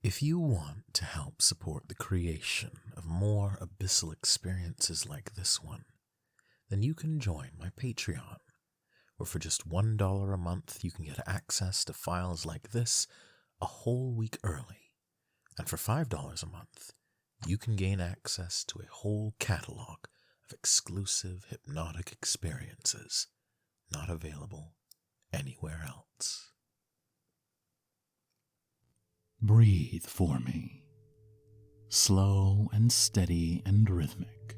If you want to help support the creation of more abyssal experiences like this one, then you can join my Patreon, where for just $1 a month you can get access to files like this a whole week early, and for $5 a month you can gain access to a whole catalog of exclusive hypnotic experiences not available anywhere else. Breathe for me, slow and steady and rhythmic.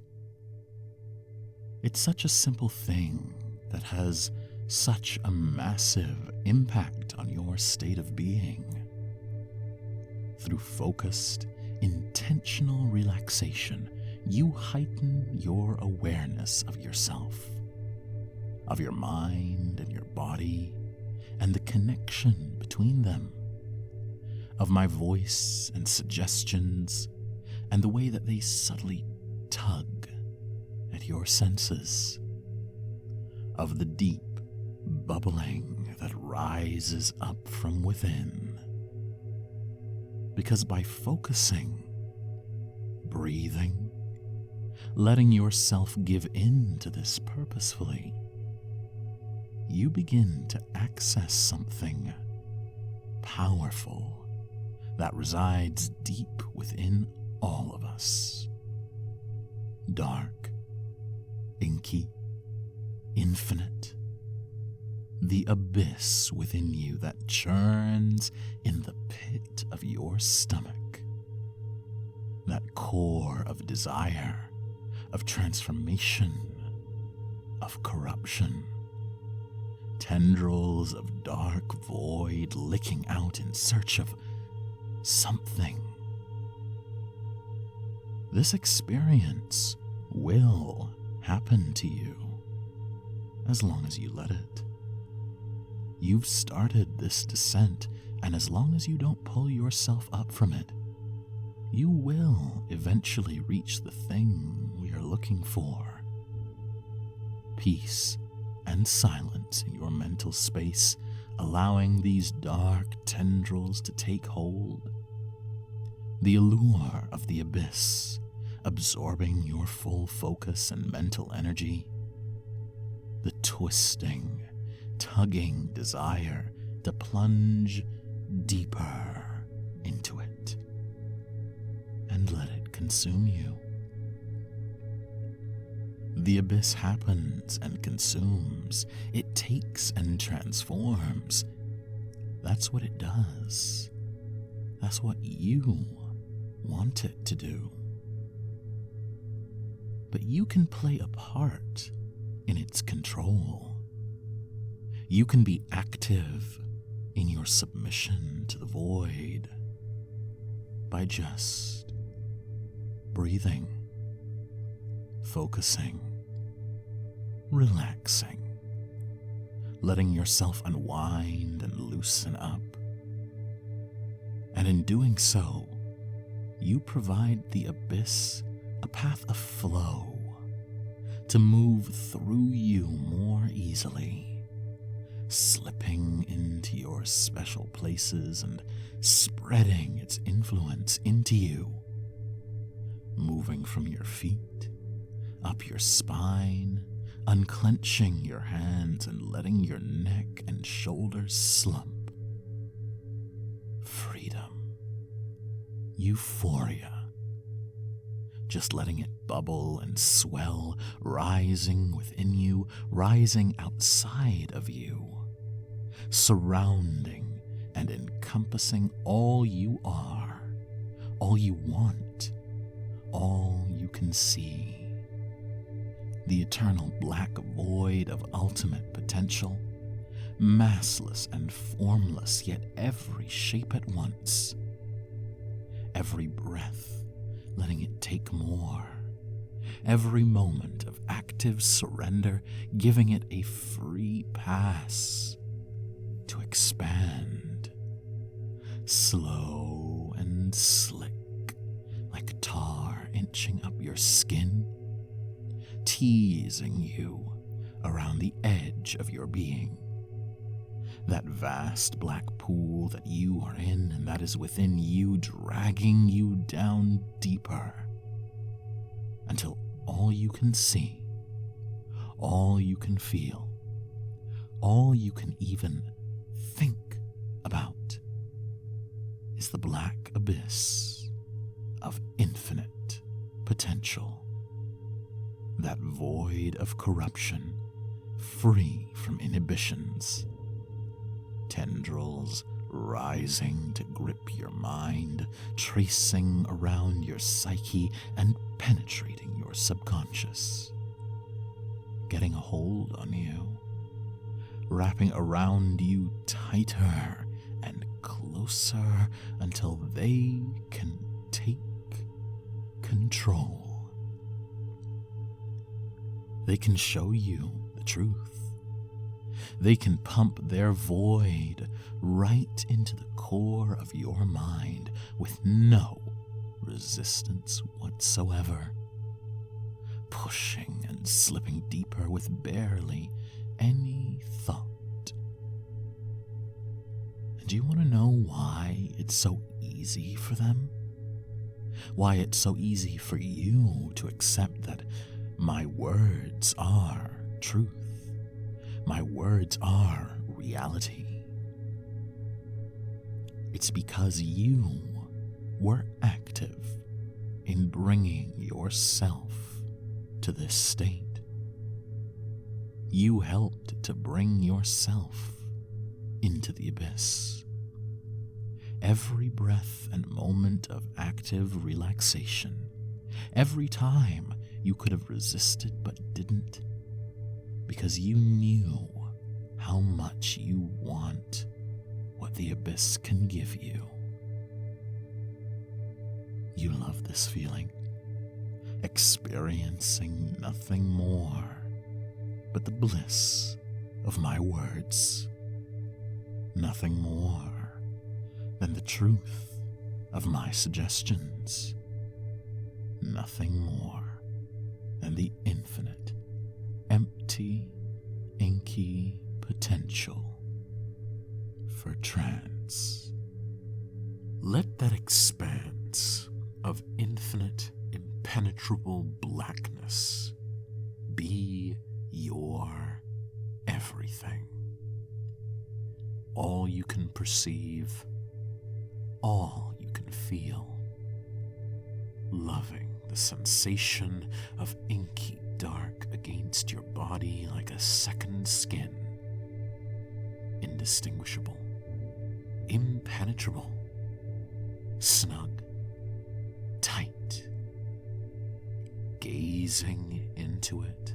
It's such a simple thing that has such a massive impact on your state of being. Through focused, intentional relaxation, you heighten your awareness of yourself, of your mind and your body, and the connection between them, of my voice and suggestions, and the way that they subtly tug at your senses, of the deep bubbling that rises up from within. Because by focusing, breathing, letting yourself give in to this purposefully, you begin to access something powerful that resides deep within all of us. Dark, inky, infinite. The abyss within you that churns in the pit of your stomach. That core of desire, of transformation, of corruption. Tendrils of dark void licking out in search of something. This experience will happen to you as long as you let it. You've started this descent, and as long as you don't pull yourself up from it, you will eventually reach the thing we are looking for. Peace and silence in your mental space, allowing these dark tendrils to take hold. The allure of the abyss, absorbing your full focus and mental energy. The twisting, tugging desire to plunge deeper into it and let it consume you. The abyss happens and consumes. It takes and transforms. That's what it does. That's what you want it to do. But you can play a part in its control. You can be active in your submission to the void by just breathing, focusing, relaxing, letting yourself unwind and loosen up. And in doing so, you provide the abyss a path of flow to move through you more easily, slipping into your special places and spreading its influence into you, moving from your feet, up your spine, unclenching your hands and letting your neck and shoulders slump. Freedom, euphoria, just letting it bubble and swell, rising within you, rising outside of you, surrounding and encompassing all you are, all you want, all you can see. The eternal black void of ultimate potential, massless and formless, yet every shape at once. Every breath, letting it take more. Every moment of active surrender, giving it a free pass to expand. Slow and slick, like tar inching up your skin, teasing you around the edge of your being, that vast black pool that you are in and that is within you, dragging you down deeper until all you can see, all you can feel, all you can even think about is the black abyss of infinite potential, that void of corruption, free from inhibitions, tendrils rising to grip your mind, tracing around your psyche and penetrating your subconscious, getting a hold on you, wrapping around you tighter and closer until they can take control. They can show you the truth. They can pump their void right into the core of your mind with no resistance whatsoever, pushing and slipping deeper with barely any thought. And do you want to know why it's so easy for them? Why it's so easy for you to accept that my words are truth? My words are reality. It's because you were active in bringing yourself to this state. You helped to bring yourself into the abyss. Every breath and moment of active relaxation, every time you could have resisted but didn't, because you knew how much you want what the abyss can give you. You love this feeling, experiencing nothing more but the bliss of my words, nothing more than the truth of my suggestions, nothing more than the infinite, empty, inky potential for trance. Let that expanse of infinite, impenetrable blackness be your everything. All you can perceive, all you can feel, loving the sensation of inky dark against your body like a second skin, indistinguishable, impenetrable, snug, tight, gazing into it,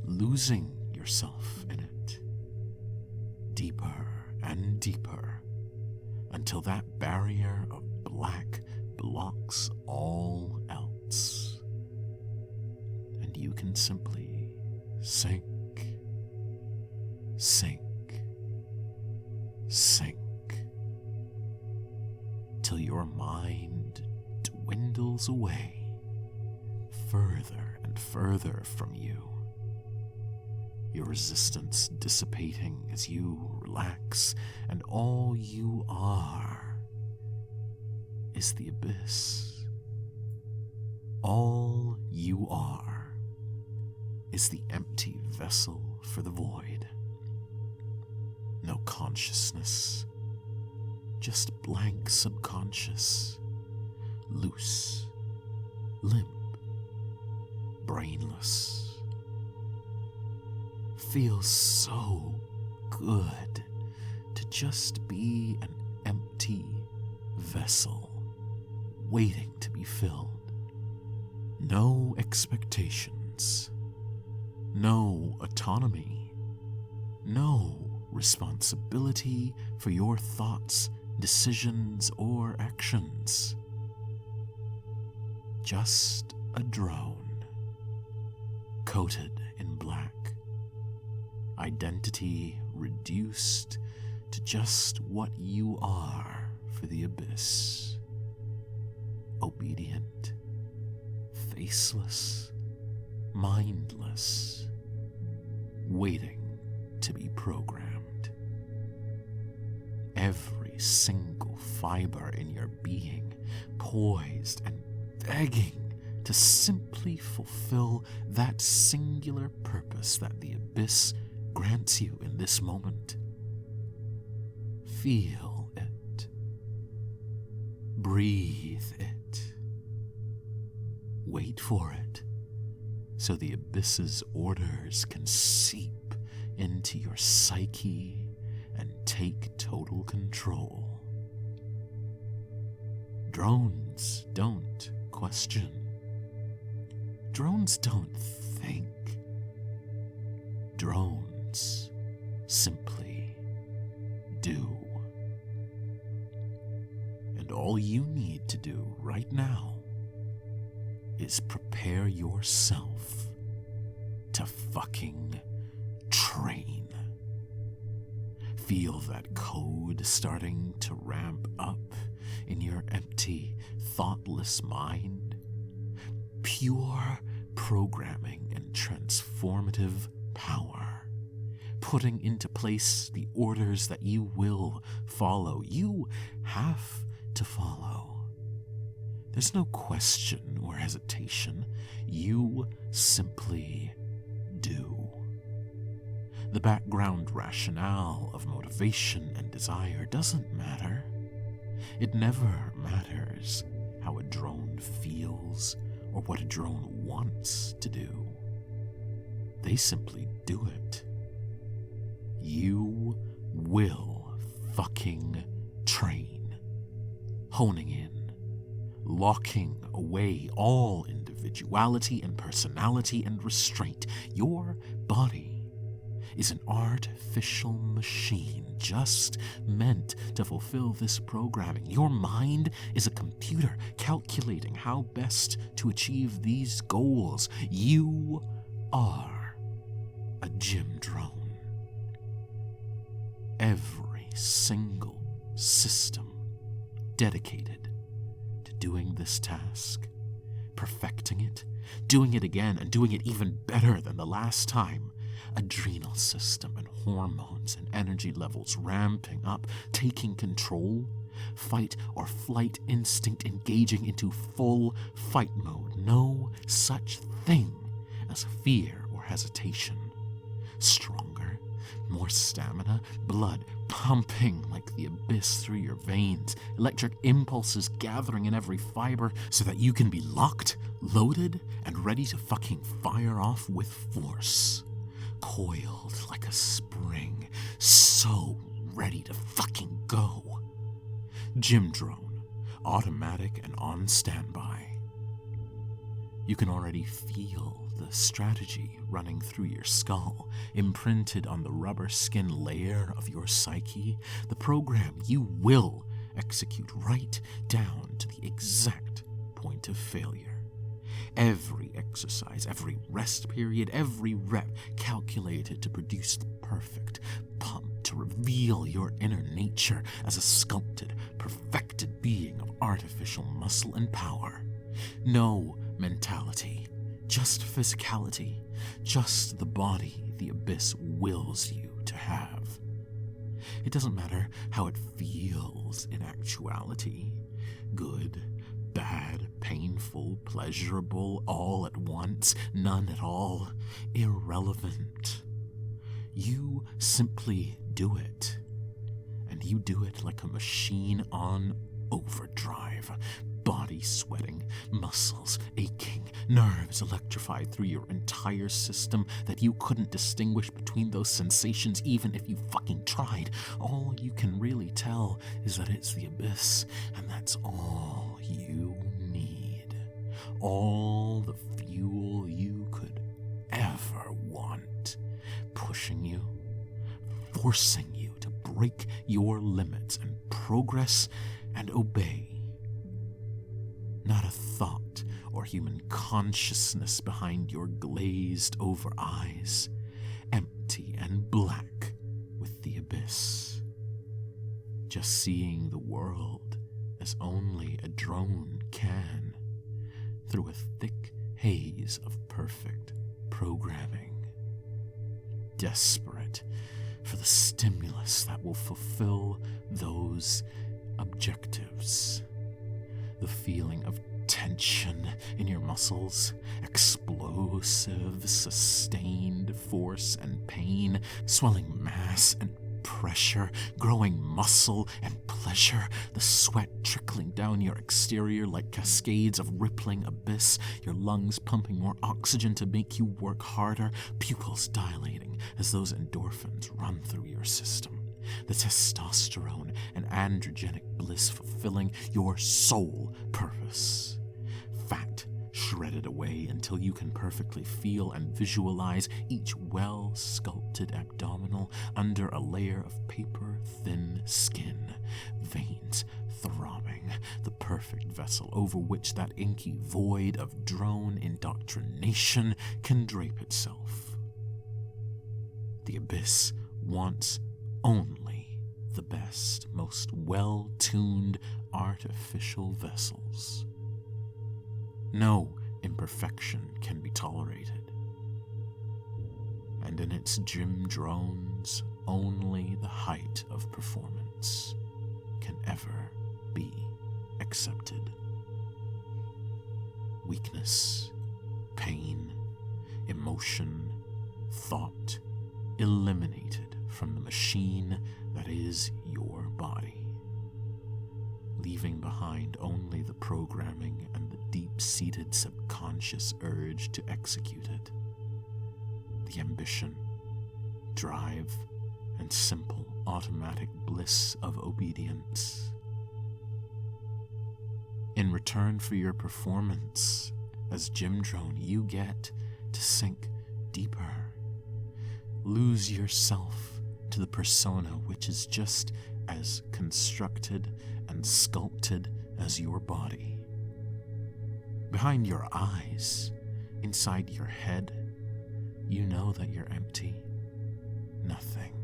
losing yourself in it, deeper and deeper, until that barrier of black blocks all else, and you can simply sink, sink, sink, till your mind dwindles away further and further from you, your resistance dissipating as you relax, and all you are is the abyss. All you are is the empty vessel for the void. No consciousness, just blank subconscious, loose, limp, brainless. Feels so good to just be an empty vessel waiting to be filled. No expectations, no autonomy, no responsibility for your thoughts, decisions, or actions. Just a drone, coated in black. Identity reduced to just what you are for the abyss. Obedient, faceless, mindless, waiting to be programmed. every single fiber in your being poised and begging to simply fulfill that singular purpose that the abyss grants you in this moment. Feel it. Breathe it. Wait for it, so the abyss's orders can seep into your psyche and take total control. Drones don't question. Drones don't think. Drones simply do. And all you need to do right now is prepare yourself to fucking train. Feel that code starting to ramp up in your empty, thoughtless mind. Pure programming and transformative power, putting into place the orders that you will follow. You have to follow. There's no question or hesitation. You simply do. The background rationale of motivation and desire doesn't matter. It never matters how a drone feels or what a drone wants to do. They simply do it. You will fucking train, honing in, locking away all individuality and personality and restraint. Your body is an artificial machine just meant to fulfill this programming. Your mind is a computer calculating how best to achieve these goals. You are a gym drone. Every single system dedicated to doing this task, perfecting it, doing it again, and doing it even better than the last time. Adrenal system and hormones and energy levels ramping up, taking control, fight or flight instinct engaging into full fight mode. No such thing as fear or hesitation. Stronger, more stamina, blood pumping like the abyss through your veins, electric impulses gathering in every fiber so that you can be locked, loaded, and ready to fucking fire off with force. Coiled like a spring, so ready to fucking go. Gym drone, automatic and on standby. You can already feel the strategy running through your skull, imprinted on the rubber skin layer of your psyche, the program you will execute right down to the exact point of failure. Every exercise, every rest period, every rep calculated to produce the perfect pump to reveal your inner nature as a sculpted, perfected being of artificial muscle and power. No mentality, just physicality, just the body the abyss wills you to have. It doesn't matter how it feels in actuality. Good, bad, painful, pleasurable, all at once, none at all, irrelevant. You simply do it. And you do it like a machine on overdrive. Body sweating, muscles aching, nerves electrified through your entire system that you couldn't distinguish between those sensations even if you fucking tried. All you can really tell is that it's the abyss, and that's all you need. All the fuel you could ever want. Pushing you, forcing you to break your limits and progress and obey. Not a thought or human consciousness behind your glazed over eyes, empty and black with the abyss. Just seeing the world as only a drone can, through a thick haze of perfect programming. Desperate, for the stimulus that will fulfill those objectives. The feeling of tension in your muscles, explosive, sustained force and pain, swelling mass and pressure, growing muscle and pleasure, the sweat trickling down your exterior like cascades of rippling abyss, your lungs pumping more oxygen to make you work harder, pupils dilating as those endorphins run through your system. The testosterone and androgenic bliss fulfilling your sole purpose. Fat shredded away until you can perfectly feel and visualize each well-sculpted abdominal under a layer of paper-thin skin, veins throbbing, the perfect vessel over which that inky void of drone indoctrination can drape itself. The abyss wants only the best, most well-tuned artificial vessels. No imperfection can be tolerated. And in its gym drones, only the height of performance can ever be accepted. Weakness, pain, emotion, thought eliminated from the machine that is your body, leaving behind only the programming and the deep-seated subconscious urge to execute it, the ambition, drive, and simple automatic bliss of obedience. In return for your performance as gym drone, you get to sink deeper, lose yourself to the persona which is just as constructed and sculpted as your body. Behind your eyes, inside your head, you know that you're empty. Nothing.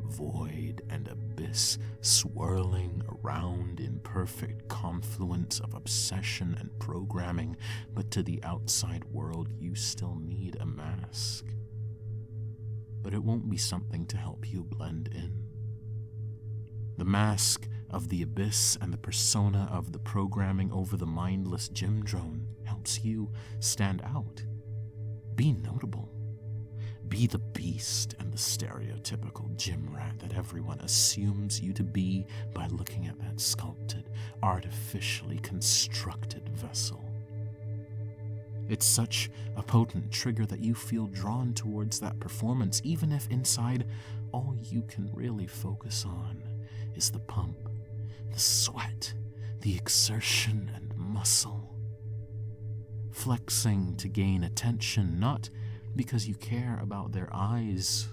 Void and abyss swirling around in perfect confluence of obsession and programming, but to the outside world you still need a mask. But it won't be something to help you blend in. The mask of the abyss and the persona of the programming over the mindless gym drone helps you stand out. Be notable. Be the beast and the stereotypical gym rat that everyone assumes you to be by looking at that sculpted, artificially constructed vessel. It's such a potent trigger that you feel drawn towards that performance, even if inside all you can really focus on is the pump, the sweat, the exertion and muscle. Flexing to gain attention, not because you care about their eyes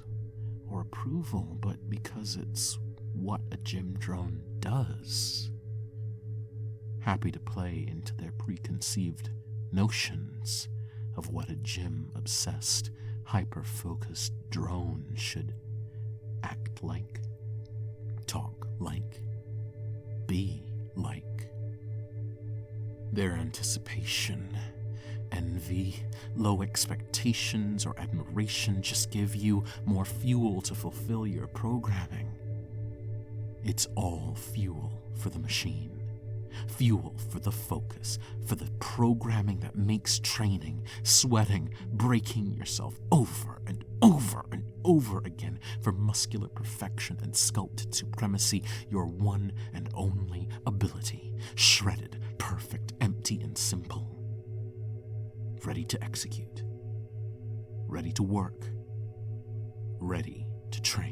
or approval, but because it's what a gym drone does. Happy to play into their preconceived notions of what a gym-obsessed, hyper-focused drone should act like, talk like, be like. Their anticipation, envy, low expectations, or admiration just give you more fuel to fulfill your programming. It's all fuel for the machine. Fuel for the focus, for the programming that makes training, sweating, breaking yourself over and over and over again for muscular perfection and sculpted supremacy, your one and only ability, shredded, perfect, empty, and simple. Ready to execute, ready to work, ready to train.